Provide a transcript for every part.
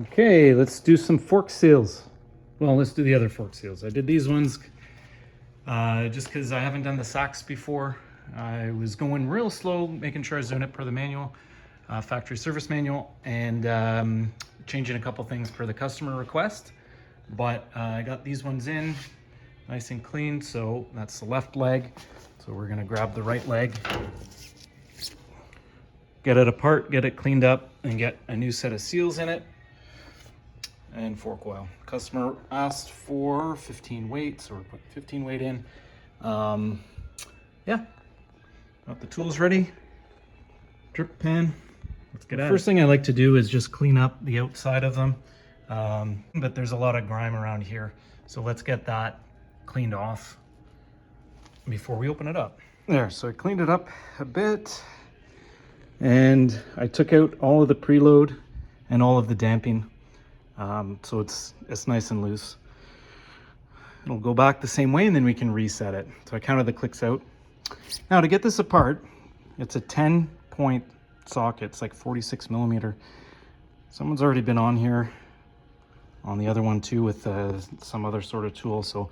Okay, let's do some fork seals. Well, let's do the other fork seals. I did these ones just because I haven't done the Sachs before. I was going real slow, making sure I was doing it per the manual, factory service manual, and changing a couple things per the customer request. But I got these ones in nice and clean. So that's the left leg. So we're gonna grab the right leg, get it apart, get it cleaned up, and get a new set of seals in it. And fork oil. Customer asked for 15 weight, so we're putting 15 weight in. Yeah, got the tools ready. Drip pan. Let's get at it. First thing I like to do is just clean up the outside of them. But there's a lot of grime around here, so let's get that cleaned off before we open it up. There, so I cleaned it up a bit, and I took out all of the preload and all of the damping. So it's nice and loose. It'll go back the same way and then we can reset it. So I counted the clicks out. Now to get this apart, it's a 10-point socket. It's like 46 millimeter. Someone's already been on here, on the other one too, with some other sort of tool. So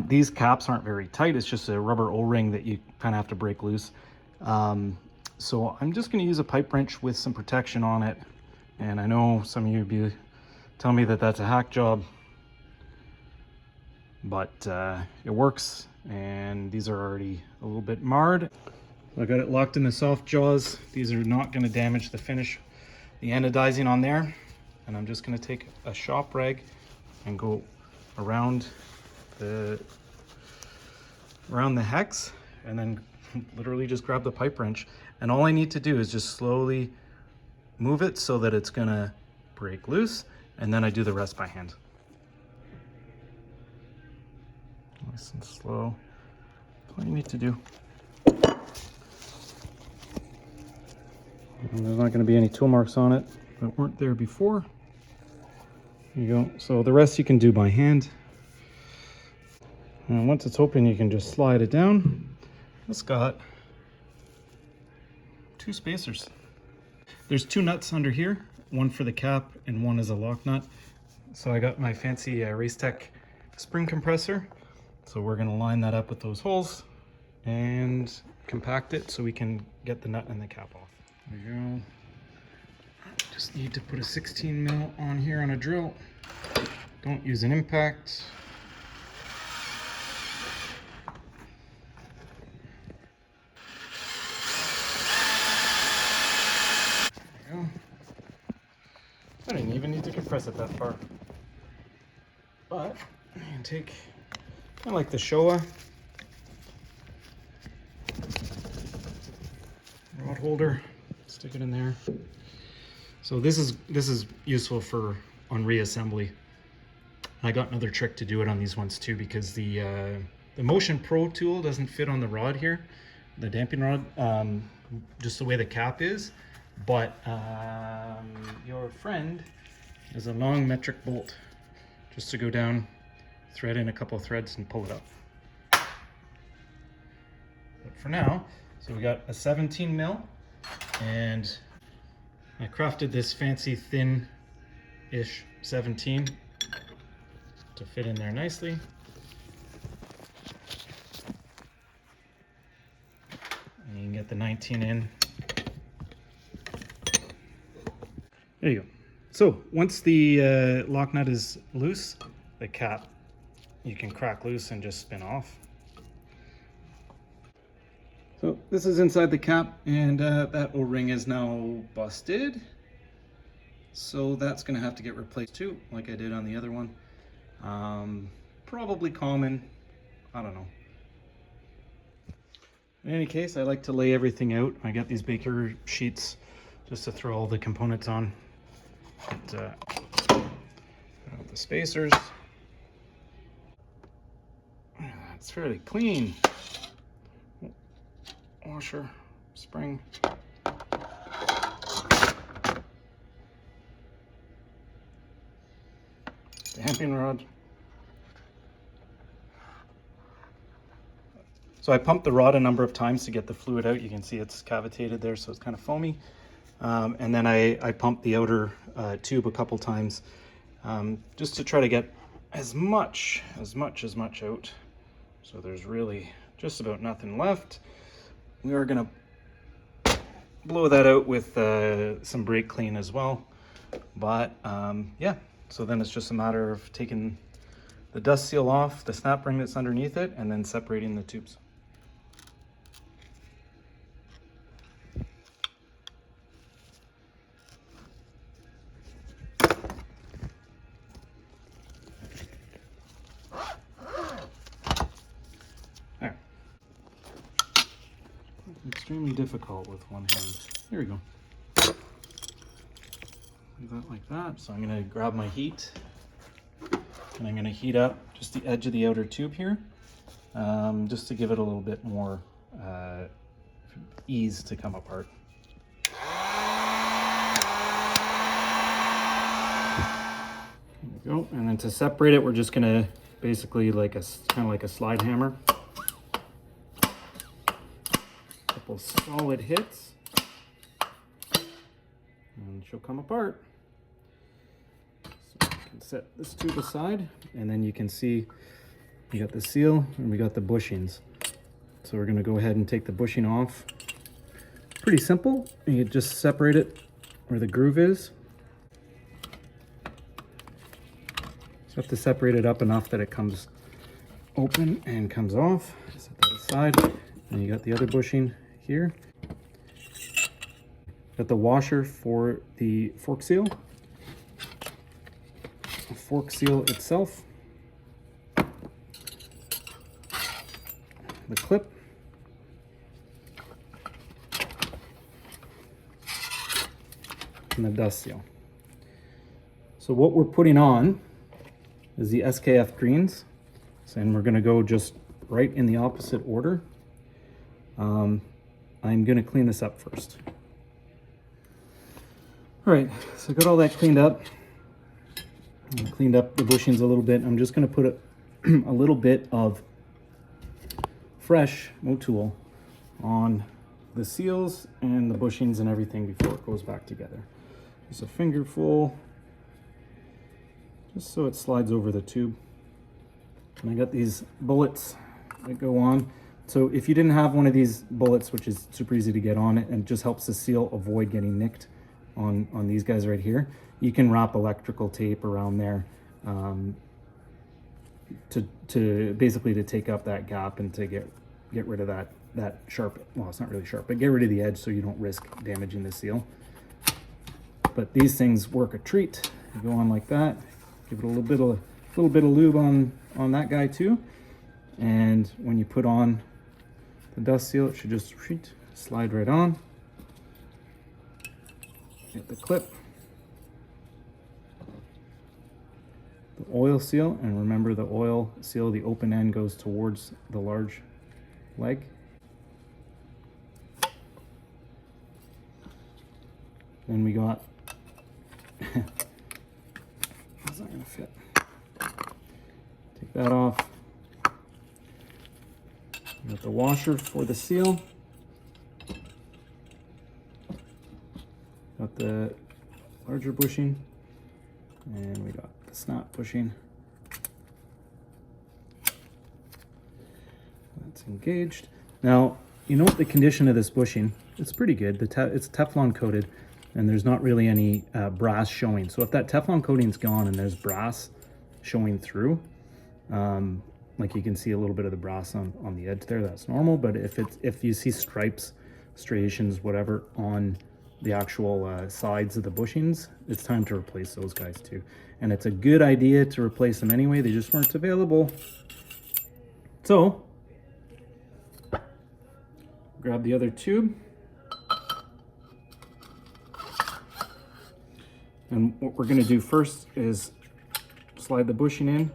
these caps aren't very tight. It's just a rubber O-ring that you kind of have to break loose. So I'm just going to use a pipe wrench with some protection on it. And I know some of you would be tell me that that's a hack job, but it works, and these are already a little bit marred. I got it locked in the soft jaws. These are not going to damage the finish, the anodizing on there. And I'm just going to take a shop rag and go around the hex, and then literally just grab the pipe wrench. And all I need to do is just slowly move it so that it's going to break loose. And then I do the rest by hand. Nice and slow. That's all you need to do. And there's not going to be any tool marks on it that weren't there before. There you go. So the rest you can do by hand. And once it's open, you can just slide it down. It's got 2 spacers. There's 2 nuts under here. One for the cap and one is a lock nut. So I got my fancy Racetech spring compressor. So we're going to line that up with those holes and compact it so we can get the nut and the cap off. There you go. Just need to put a 16 mil on here on a drill. Don't use an impact. There you go. I didn't even need to compress it that far. But I can take, kind of like the Showa rod holder, stick it in there. So this is useful for on reassembly. I got another trick to do it on these ones too, because the Motion Pro tool doesn't fit on the rod here, the damping rod, just the way the cap is. But your friend is a long metric bolt, just to go down, thread in a couple of threads and pull it up. But for now, so we got a 17 mil, and I crafted this fancy thin-ish 17 to fit in there nicely. And you can get the 19 in. There you go. So once the lock nut is loose, the cap you can crack loose and just spin off. So this is inside the cap, and that O-ring is now busted. So that's gonna have to get replaced too, like I did on the other one. Probably common, I don't know. In any case, I like to lay everything out. I got these baker sheets just to throw all the components on. But, the spacers. It's fairly clean. Washer, spring. Damping rod. So I pumped the rod a number of times to get the fluid out. You can see it's cavitated there, so it's kind of foamy. And then I pumped the outer tube a couple times just to try to get as much out. So there's really just about nothing left. We are gonna blow that out with some brake clean as well. But yeah, so then it's just a matter of taking the dust seal off, the snap ring that's underneath it, and then separating the tubes. There. Extremely difficult with one hand. There we go. Do that like that. So I'm gonna grab my heat and I'm gonna heat up just the edge of the outer tube here, just to give it a little bit more ease to come apart. There we go. And then to separate it, we're just gonna basically kind of like a slide hammer. Couple solid hits, and she'll come apart. So I can set this tube aside, and then you can see we got the seal and we got the bushings. So we're going to go ahead and take the bushing off. Pretty simple. You just separate it where the groove is. So you have to separate it up enough that it comes open and comes off. Set that aside. And you got the other bushing here. Got the washer for the fork seal. The fork seal itself. The clip. And the dust seal. So what we're putting on is the SKF Greens. And we're going to go just right in the opposite order. I'm going to clean this up first. All right, so I got all that cleaned up. I cleaned up the bushings a little bit. I'm just going to put a little bit of fresh Motool on the seals and the bushings and everything before it goes back together. Just a fingerful, just so it slides over the tube. And I got these bullets that go on. So if you didn't have one of these bullets, which is super easy to get on it and just helps the seal avoid getting nicked on these guys right here, you can wrap electrical tape around there to basically to take up that gap and to get rid of that sharp, well, it's not really sharp, but get rid of the edge so you don't risk damaging the seal. But these things work a treat. You go on like that, give it a little bit of lube on that guy too. And when you put on the dust seal, it should just slide right on. Get the clip, the oil seal, and remember the oil seal, the open end goes towards the large leg. Then we got, how's that gonna fit? Take that off. Got the washer for the seal. Got the larger bushing, and we got the snap bushing. That's engaged. Now, you know what the condition of this bushing? It's pretty good. It's Teflon coated, and there's not really any brass showing. So if that Teflon coating's gone and there's brass showing through, like you can see a little bit of the brass on the edge there, that's normal. But if you see stripes, striations, whatever on the actual sides of the bushings, it's time to replace those guys too. And it's a good idea to replace them anyway. They just weren't available. So grab the other tube. And what we're going to do first is slide the bushing in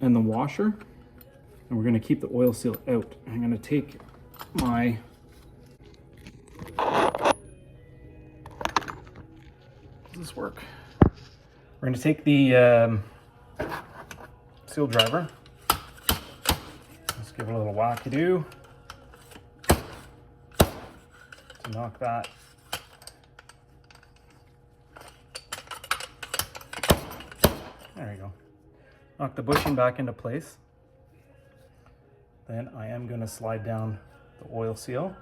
and the washer, and we're going to keep the oil seal out. I'm going to take my does this work? We're going to take the seal driver. Let's give it a little wackadoo to knock that knock the bushing back into place. Then I am going to slide down the oil seal.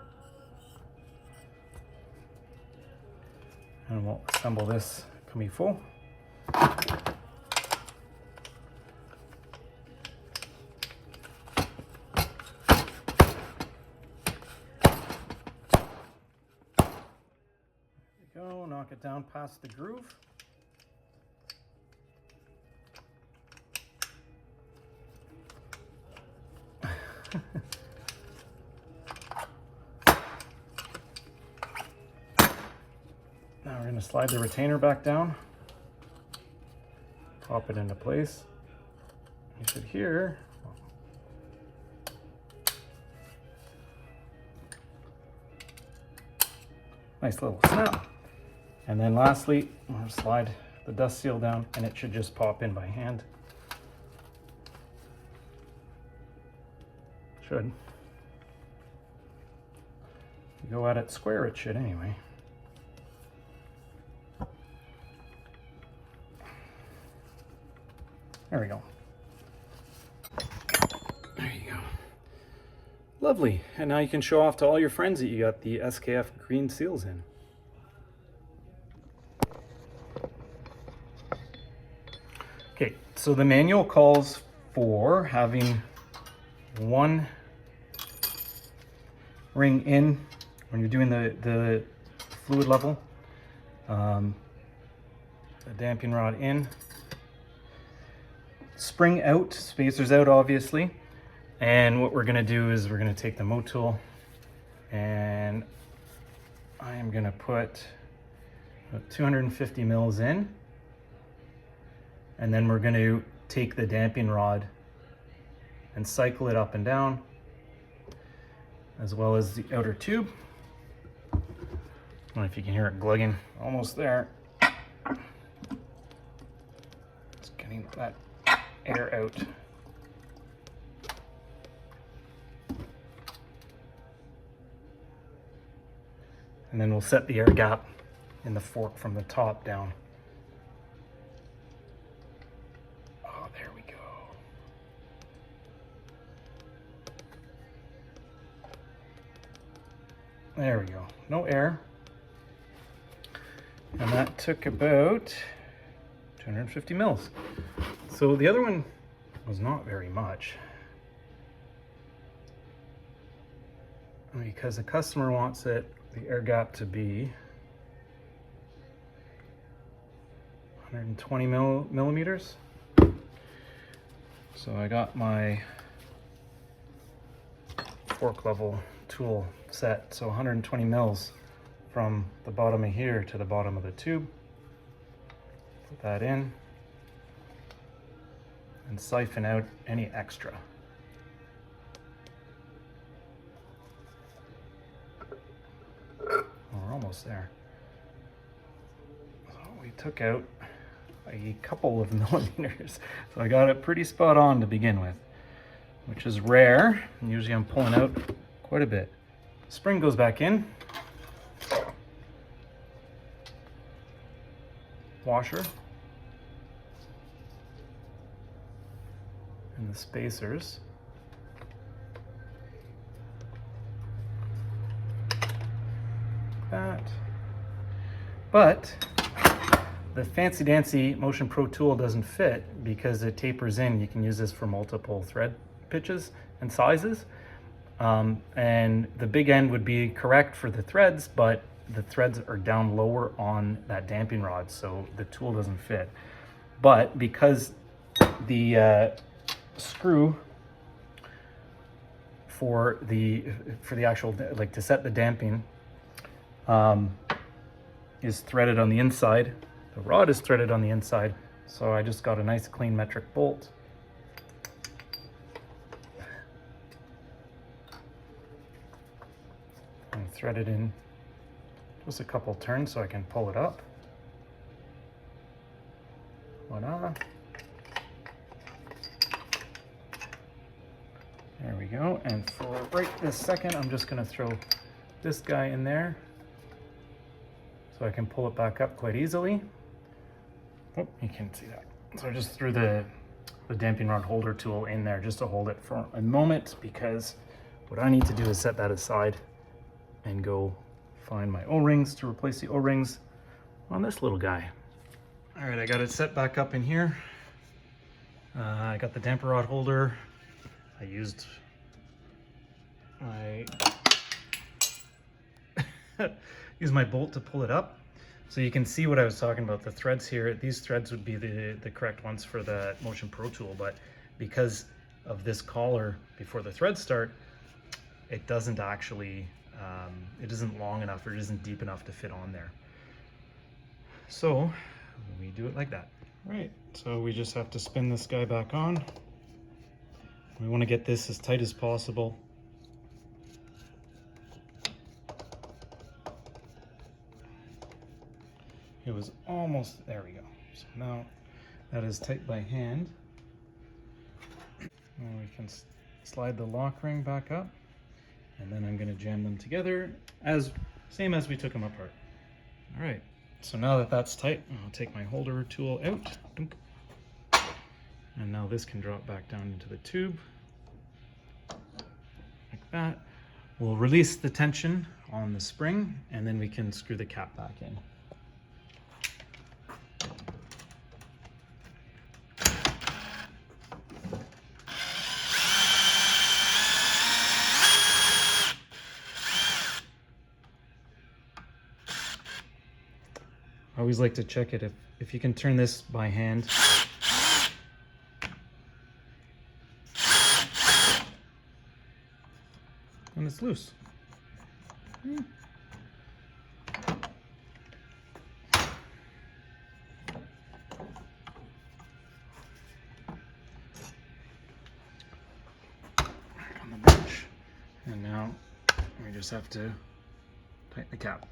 And we'll assemble this comme faut. Go, knock it down past the groove. Now we're going to slide the retainer back down, pop it into place. You should hear nice little snap. And then lastly, we'll slide the dust seal down and it should just pop in by hand. Should. If you go at it square, it should anyway. There we go. There you go. Lovely. And now you can show off to all your friends that you got the SKF Green seals in. Okay, so the manual calls for having one ring in when you're doing the fluid level, the damping rod in, spring out, spacers out obviously. And what we're gonna do is we're gonna take the mow tool and I am gonna put 250 mils in, and then we're gonna take the damping rod and cycle it up and down, as well as the outer tube. I don't know if you can hear it glugging, almost there. Just getting that air out. And then we'll set the air gap in the fork from the top down. Oh, there we go. There we go. No air. And that took about 250 mils. So the other one was not very much, because the customer wants the air gap to be 120 millimeters. So I got my fork level tool set, so 120 mils from the bottom of here to the bottom of the tube. Put that in and siphon out any extra. We're almost there. So we took out a couple of millimeters. So I got it pretty spot on to begin with, which is rare. Usually I'm pulling out quite a bit. Spring goes back in. Washer. And the spacers. That. But the fancy dancy Motion Pro tool doesn't fit because it tapers in. You can use this for multiple thread pitches and sizes. And the big end would be correct for the threads, but the threads are down lower on that damping rod, so the tool doesn't fit. But because the screw for the actual, like to set the damping, is threaded on the inside, the rod is threaded on the inside, so I just got a nice clean metric bolt. And thread it in just a couple turns so I can pull it up. Voila. There we go. And for right this second, I'm just going to throw this guy in there so I can pull it back up quite easily. Oh, you can't see that. So I just threw the the damping rod holder tool in there just to hold it for a moment, because what I need to do is set that aside and go find my O-rings to replace the O-rings on this little guy. All right, I got it set back up in here. I got the damper rod holder. I used my bolt to pull it up. So you can see what I was talking about, the threads here. These threads would be the correct ones for the Motion Pro tool, but because of this collar before the threads start, it doesn't actually, it isn't long enough or it isn't deep enough to fit on there. So we do it like that. Right, so we just have to spin this guy back on. We want to get this as tight as possible. It was almost, there we go. So now that is tight by hand. And we can slide the lock ring back up, and then I'm going to jam them together same as we took them apart. All right, so now that that's tight, I'll take my holder tool out. And now this can drop back down into the tube like that. We'll release the tension on the spring, and then we can screw the cap back in. I always like to check it if you can turn this by hand. And it's loose. On the bench. And now we just have to tighten the cap.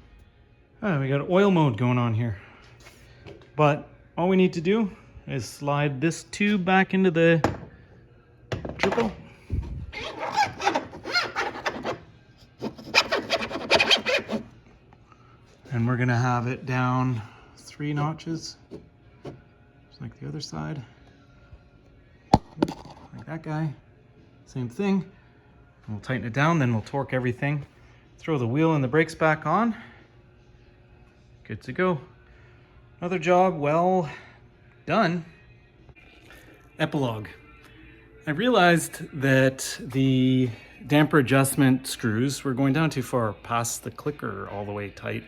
We got oil mode going on here, but all we need to do is slide this tube back into the triple. And we're gonna have it down 3 notches, just like the other side, like that guy. Same thing. We'll tighten it down, then we'll torque everything. Throw the wheel and the brakes back on. Good to go. Another job well done. Epilogue. I realized that the damper adjustment screws were going down too far past the clicker all the way tight.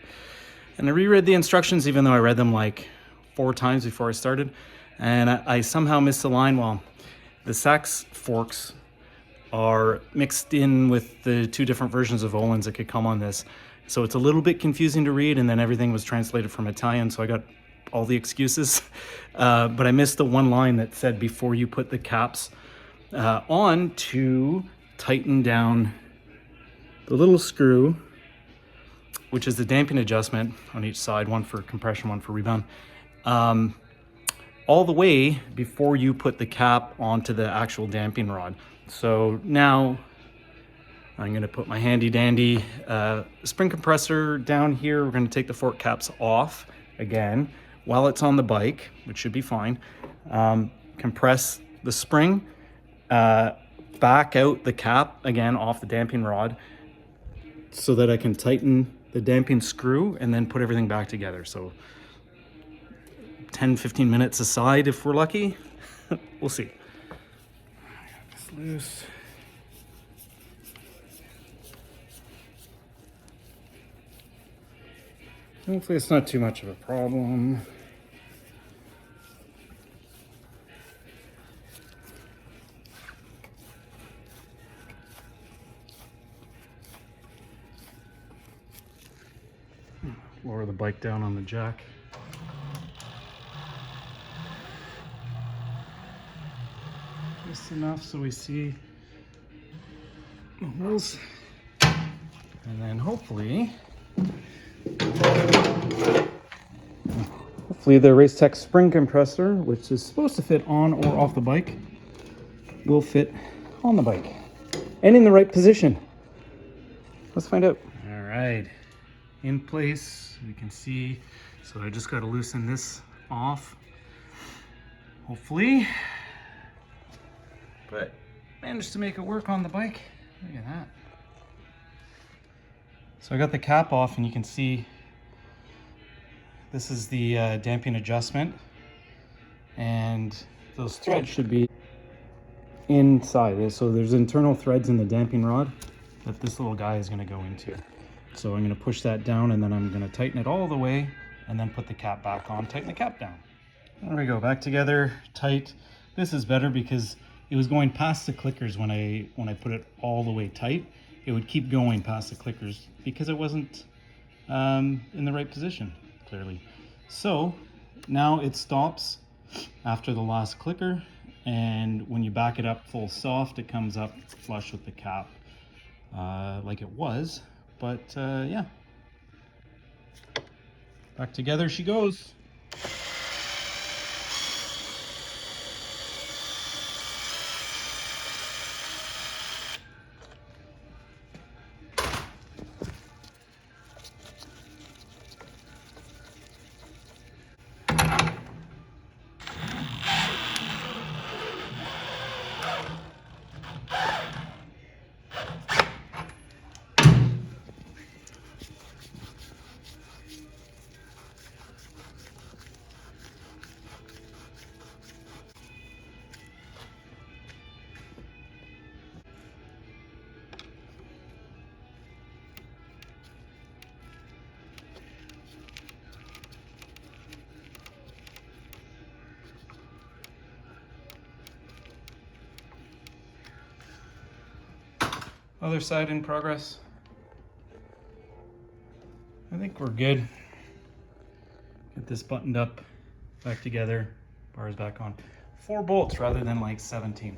And I reread the instructions, even though I read them like 4 times before I started. And I somehow missed the line. Well, the Sachs forks are mixed in with the 2 different versions of Öhlins that could come on this. So it's a little bit confusing to read, and then everything was translated from Italian, so I got all the excuses. But I missed the one line that said before you put the caps on to tighten down the little screw, which is the damping adjustment on each side, one for compression, one for rebound, all the way before you put the cap onto the actual damping rod. So now I'm going to put my handy dandy spring compressor down here. We're going to take the fork caps off again while it's on the bike, which should be fine. Compress the spring, back out the cap again off the damping rod so that I can tighten the damping screw and then put everything back together. So 10-15 minutes aside if we're lucky. We'll see. It's loose. Hopefully it's not too much of a problem. Lower the bike down on the jack. Just enough so we see the holes. And then hopefully the Racetech spring compressor, which is supposed to fit on or off the bike, will fit on the bike and in the right position. Let's find out. All right, in place, you can see. So I just got to loosen this off. Hopefully but managed to make it work on the bike. Look at that. So I got the cap off, and you can see this is the damping adjustment, and those threads should be inside. So there's internal threads in the damping rod that this little guy is going to go into. So I'm going to push that down, and then I'm going to tighten it all the way, and then put the cap back on, tighten the cap down. There we go, back together, tight. This is better because it was going past the clickers when I put it all the way tight. It would keep going past the clickers because it wasn't in the right position, clearly. So now it stops after the last clicker, and when you back it up full soft, it comes up flush with the cap like it was. But yeah, back together she goes. Other side in progress. I think we're good. Get this buttoned up, back together, bars back on. 4 bolts rather than like 17.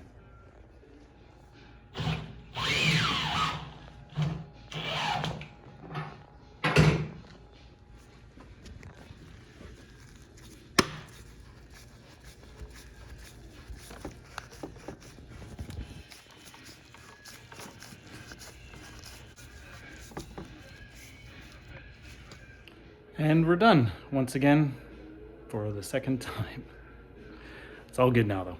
And we're done once again for the second time. It's all good now though.